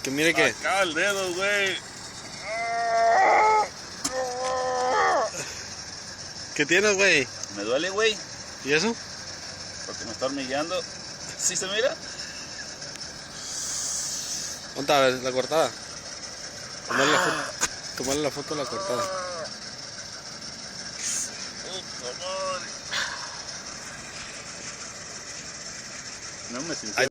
Que mire que... Acá el dedo, güey. ¿Qué tienes, güey? Me duele, güey. ¿Y eso? Porque me está hormigueando. ¿Sí se mira? ¿Dónde está? A ver, la cortada. Tomarle la foto. Tomarle la foto de la cortada. No me sentí. Ahí